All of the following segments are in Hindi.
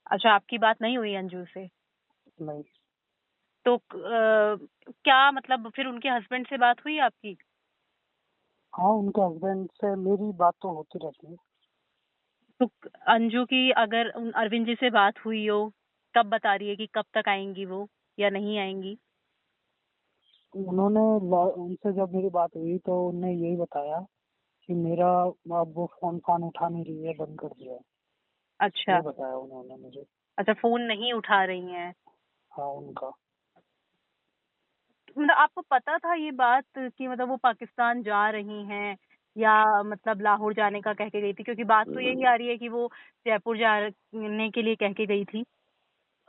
अच्छा, आपकी बात नहीं हुई अंजू से? नहीं। तो क्या मतलब फिर उनके हस्बैंड से बात हुई आपकी? हाँ, उनके हस्बैंड से मेरी बात तो होती रहती है। तो अंजू की अगर अरविंद जी से बात हुई हो, कब बता रही है कि कब तक आएंगी वो या नहीं आएंगी? उन्होंने उनसे जब मेरी बात हुई तो उन्होंने यही बताया कि मेरा अब वो फोन फान उठा नहीं रही है, बंद कर दिया है। अच्छा। ये बताया उन्होंने मुझे। अच्छा, फोन नहीं उठा रही हैं। हाँ, उनका। मतलब आपको पता था ये बात कि मतलब वो पाकिस्तान जा रही हैं, या मतलब लाहौर जाने का कह के गई थी? क्योंकि बात तो यही आ रही है कि वो जयपुर जाने के लिए कह के गई थी।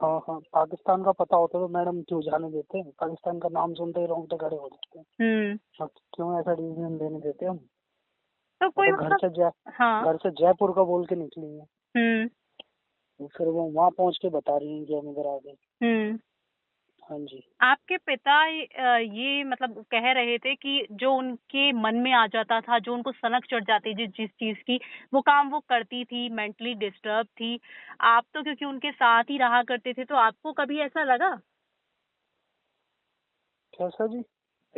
हाँ हाँ, पाकिस्तान का पता होता तो मैडम क्यों जाने देते हैं? पाकिस्तान का नाम सुनते ही रोंगटे खड़े हो जाते हैं। हम्म। अब क्यों ऐसा डिसीजन लेने देते हम? तो वो कोई तो मतलब। हाँ। घर से जयपुर का बोल के निकली है। हम्म। तो फिर वो वहाँ पहुँच के बता रही हैं कि हम इधर आ गए। हम्म। हाँ जी। आपके पिता ये मतलब कह रहे थे कि जो उनके मन में आ जाता था, जो उनको सनक चढ़ जाती जिस जिस चीज की, वो काम वो करती थी, मेंटली डिस्टर्ब थी। आप तो क्योंकि उनके साथ ही रहा करते थे, तो आपको कभी ऐसा लगा कैसा जी?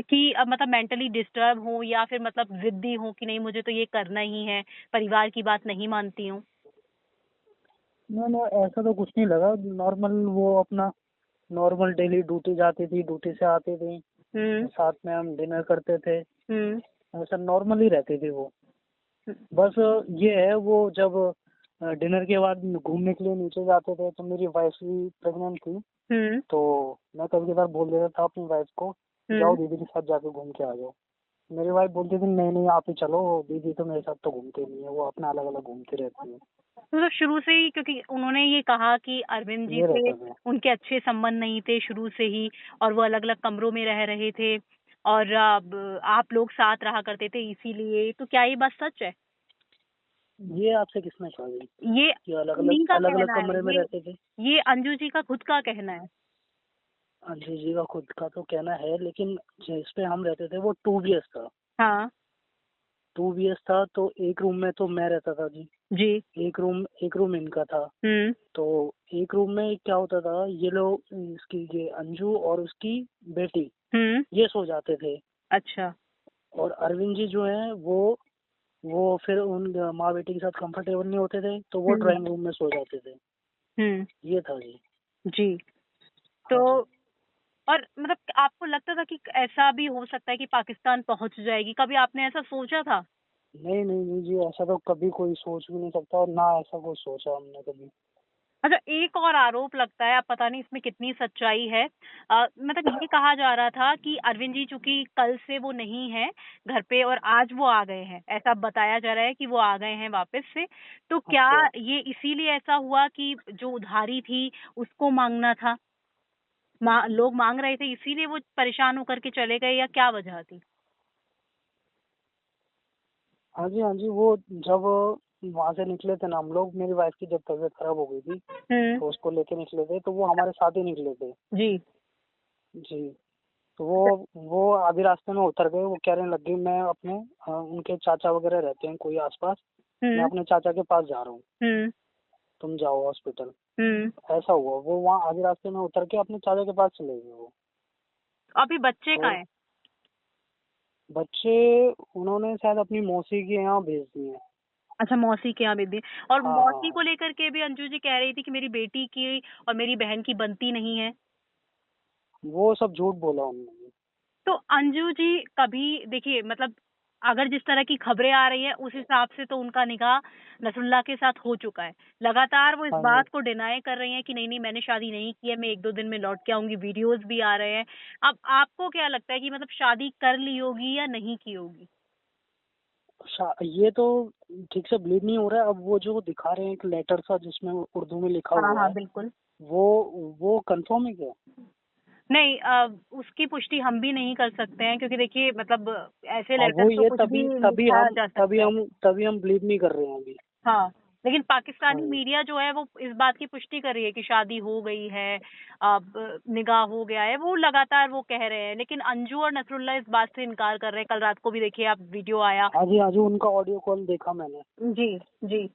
कि अब मतलब मेंटली डिस्टर्ब हो, या फिर मतलब जिद्दी हो कि नहीं मुझे तो ये करना ही है, परिवार की बात नहीं मानती हूँ? नहीं नहीं, ऐसा तो कुछ नहीं लगा। नॉर्मल वो अपना नॉर्मल डेली ड्यूटी जाती थी, ड्यूटी से आती थी, हम्म। साथ में हम डिनर करते थे। हम्म। ऐसा नॉर्मल ही रहती थी वो। बस ये है, वो जब डिनर के बाद घूमने के लिए नीचे जाते थे तो मेरी वाइफ भी प्रेग्नेंट थी। हम्म। तो मैं कभी कभार बोल देता था अपनी वाइफ को, जाओ हम्म। दीदी के साथ जाके घूम के आ जाओ। मेरी वाइफ बोलती थी नहीं नहीं, आप ही चलो, दीदी तो मेरे साथ तो घूमती नहीं है, वो अपना अलग अलग घूमती रहती है। तो शुरू से ही, क्योंकि उन्होंने ये कहा कि अरविंद जी ये से रहता था। उनके अच्छे संबंध नहीं थे शुरू से ही, और वो अलग अलग कमरों में रह रहे थे, और अब आप लोग साथ रहा करते थे इसीलिए। तो क्या ये बात सच है? ये आपसे किसने कहा जी ये कि उन्हीं का अलग अलग कहना है, कमरे में रहते थे? ये अंजू जी का खुद का कहना है। अजय जी का खुद का तो कहना है, लेकिन जिस पे हम रहते थे वो 2 BS था। हाँ। 2 BS था तो एक रूम में तो मैं रहता था जी। जी। एक रूम इनका था। हम्म। तो एक रूम में क्या होता था, ये लोग इसकी ये अंजू और उसकी बेटी हम्म। ये सो जाते थे। अच्छा। और अरविंद जी जो है वो फिर उन माँ बेटी के साथ कंफर्टेबल नहीं होते थे तो वो हम्म। ड्राइंग रूम में सो जाते थे। हम्म। ये था जी। जी। तो हाँ जी। और मतलब आपको लगता था कि ऐसा भी हो सकता है कि पाकिस्तान पहुंच जाएगी? कभी आपने ऐसा सोचा था? नहीं नहीं नहीं जी, ऐसा तो कभी कोई सोच भी नहीं सकता, और ना ऐसा कोई सोचा हमने कभी। अच्छा, एक और आरोप लगता है, अब पता नहीं इसमें कितनी सच्चाई है। मतलब ये कहा जा रहा था कि अरविंद जी चूंकि कल से वो नहीं है घर पे और आज वो आ गए हैं, ऐसा बताया जा रहा है कि वो आ गए हैं वापस से। तो क्या अच्छा। ये इसीलिए ऐसा हुआ कि जो उधारी थी उसको मांगना था, लोग मांग रहे थे इसीलिए वो परेशान होकर के चले गए, या क्या वजह थी? हाँ जी, वो जब वहां से निकले थे ना हम लोग, मेरी वाइफ की जब तबीयत खराब हो गई थी हम्म। तो उसको लेके निकले थे, तो वो हमारे साथ ही निकले थे। जी। जी। तो वो आधे रास्ते में उतर गए। वो कहने लग गई मैं अपने उनके चाचा वगैरह रहते हैं कोई आसपास, मैं हम्म। अपने चाचा के पास जा रहा हूँ, हम्म। तुम जाओ हॉस्पिटल। हम्म। ऐसा हुआ, वो वहाँ आधे रास्ते में उतर के अपने चाचा के पास चले गए वो। अभी बच्चे कहाँ और हैं? बच्चे उन्होंने शायद अपनी मौसी के यहाँ भेज दिए। अच्छा, मौसी के यहाँ भेज दिए। और हाँ हाँ मौसी को हाँ। लेकर के भी अंजू जी कह रही थी कि मेरी बेटी की और मेरी बहन की बनती नहीं है। वो सब झूठ बोला उन्होंने। तो अंजू जी कभी देखिए, मतलब अगर जिस तरह की खबरें आ रही है उस हिसाब से तो उनका निकाह नसरुल्लाह के साथ हो चुका है। लगातार वो इस हाँ जी। बात को डिनाई कर रही हैं कि नहीं नहीं मैंने शादी नहीं की है, मैं एक दो दिन में लौट के आऊंगी, वीडियोस भी आ रहे हैं। अब आपको क्या लगता है कि मतलब शादी कर ली होगी या नहीं की होगी? ये तो ठीक से बिलीव नहीं हो रहा है। अब वो जो दिखा रहे हैं एक लेटर सा जिसमें उर्दू में लिखा हाँ हुआ हाँ है, बिल्कुल। वो वो कंफर्म है क्या? नहीं, उसकी पुष्टि हम भी नहीं कर सकते हैं, क्योंकि देखिए मतलब ऐसे हाँ लेटर वो तो ये कुछ भी लिखा जा सकता है। तभी हम बिलीव नहीं कर रहे हैं अभी। हाँ। लेकिन हाँ पाकिस्तानी जी। मीडिया जो है वो इस बात की पुष्टि कर रही है कि शादी हो गई है, अब निकाह हो गया है, वो लगातार वो कह रहे हैं। लेकिन अंजू और नसरुल्लाह इस बात से इनकार कर रहे हैं। कल रात को भी देखिए आप, वीडियो आया। हाँ जी, उनका ऑडियो कॉल देखा मैंने। जी। जी।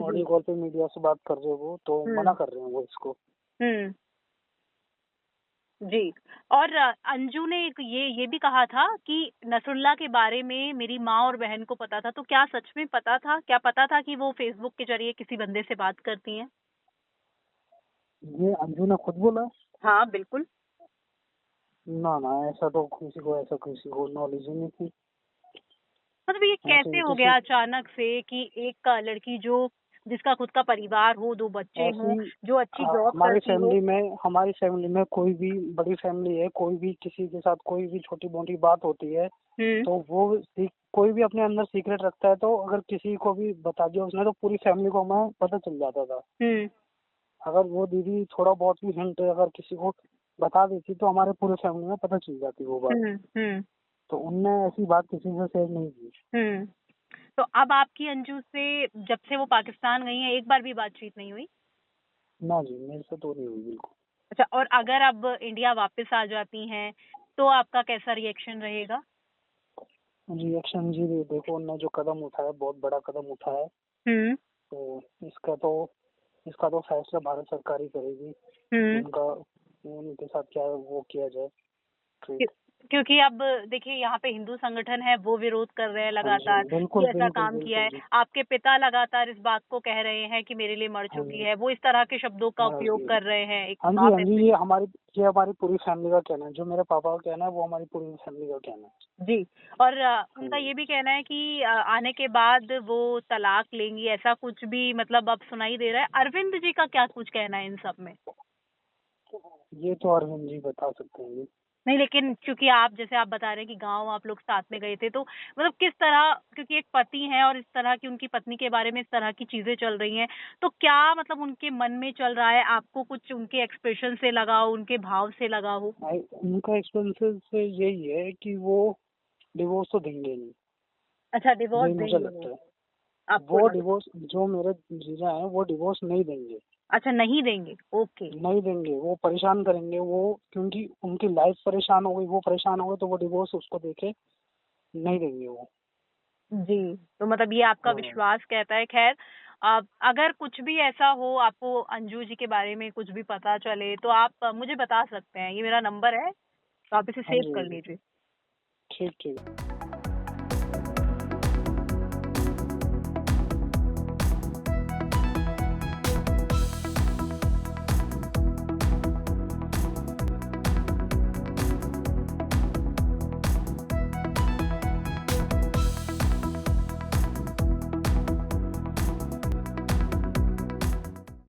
ऑडियो कॉल पे मीडिया से बात कर रहे हो तो मना कर रहे हैं वो इसको। जी। और अंजू ने ये भी कहा था कि नसरुल्लाह के बारे में मेरी माँ और बहन को पता था, तो क्या सच में पता था? क्या पता था कि वो फेसबुक के जरिए किसी बंदे से बात करती हैं? ये अंजू ने खुद बोला? हाँ बिल्कुल। ना ना, ऐसा किसी को नॉलेज ही नहीं थी। मतलब ये कैसे हो गया अचानक से कि एक लड़की जिसका खुद का परिवार हो, 2 बच्चे हों, जो अच्छी जॉब करती हो। हमारी फैमिली में कोई भी बड़ी फैमिली है, कोई भी किसी के साथ कोई भी छोटी मोटी बात होती है तो वो कोई भी अपने अंदर सीक्रेट रखता है, तो अगर किसी को भी बता दिया उसने तो पूरी फैमिली को हमें पता चल जाता था। अगर वो दीदी थोड़ा बहुत भी हिंट अगर किसी को बता देती तो हमारे पूरे फैमिली में पता चल जाती वो बात। तो उनने ऐसी बात किसी से शेयर नहीं की। तो अब आपकी अंजू से जब से वो पाकिस्तान गई है एक बार भी बातचीत नहीं हुई? ना जी, मेरे से तो नहीं हुई बिल्कुल। अच्छा, और अगर अब इंडिया वापस आ जाती हैं तो आपका कैसा रिएक्शन रहेगा? रिएक्शन जी देखो, उन्होंने जो कदम उठाया बहुत बड़ा कदम उठाया है। तो इसका तो फैसला भारत सरकार ही करेगी। उनके साथ क्या वो किया जाए। क्योंकि अब देखिए यहाँ पे हिंदू संगठन है, वो विरोध कर रहे हैं लगातार कि ऐसा काम किया है। आपके पिता लगातार इस बात को कह रहे हैं कि मेरे लिए मर चुकी है, वो इस तरह के शब्दों का उपयोग कर रहे हैं। हाँ जी, ये हमारी पूरी फैमिली का कहना है। जो मेरे पापा का कहना है वो हमारी पूरी फैमिली का कहना है जी। और उनका ये भी कहना है कि आने के बाद वो तलाक लेंगी, ऐसा कुछ भी मतलब अब सुनाई दे रहा है। अरविंद जी का क्या कुछ कहना है इन सब में? ये तो अरविंद जी बता सकते हैं। नहीं, लेकिन क्योंकि आप जैसे आप बता रहे हैं कि गांव आप लोग साथ में गए थे, तो मतलब किस तरह, क्योंकि एक पति हैं और इस तरह की उनकी पत्नी के बारे में इस तरह की चीजें चल रही हैं, तो क्या मतलब उनके मन में चल रहा है? आपको कुछ उनके एक्सप्रेशन से लगा हो, उनके भाव से लगा हो? उनका एक्सप्रेशन से यही है कि वो डिवोर्स तो देंगे नहीं। अच्छा, डिवोर्स देंगे? मुझे लगता है वो डिवोर्स, जो मेरे जीजा हैं वो डिवोर्स नहीं देंगे। अच्छा, नहीं देंगे। ओके, नहीं देंगे, वो परेशान करेंगे वो, क्योंकि उनकी लाइफ परेशान हो गई, वो परेशान हो गए तो वो डिवोर्स उसको देके नहीं देंगे वो। जी, तो मतलब ये आपका विश्वास कहता है। खैर, अगर कुछ भी ऐसा हो, आपको अंजू जी के बारे में कुछ भी पता चले तो आप मुझे बता सकते हैं। ये मेरा नंबर है, तो आप इसे सेव कर लीजिए। ठीक ठीक।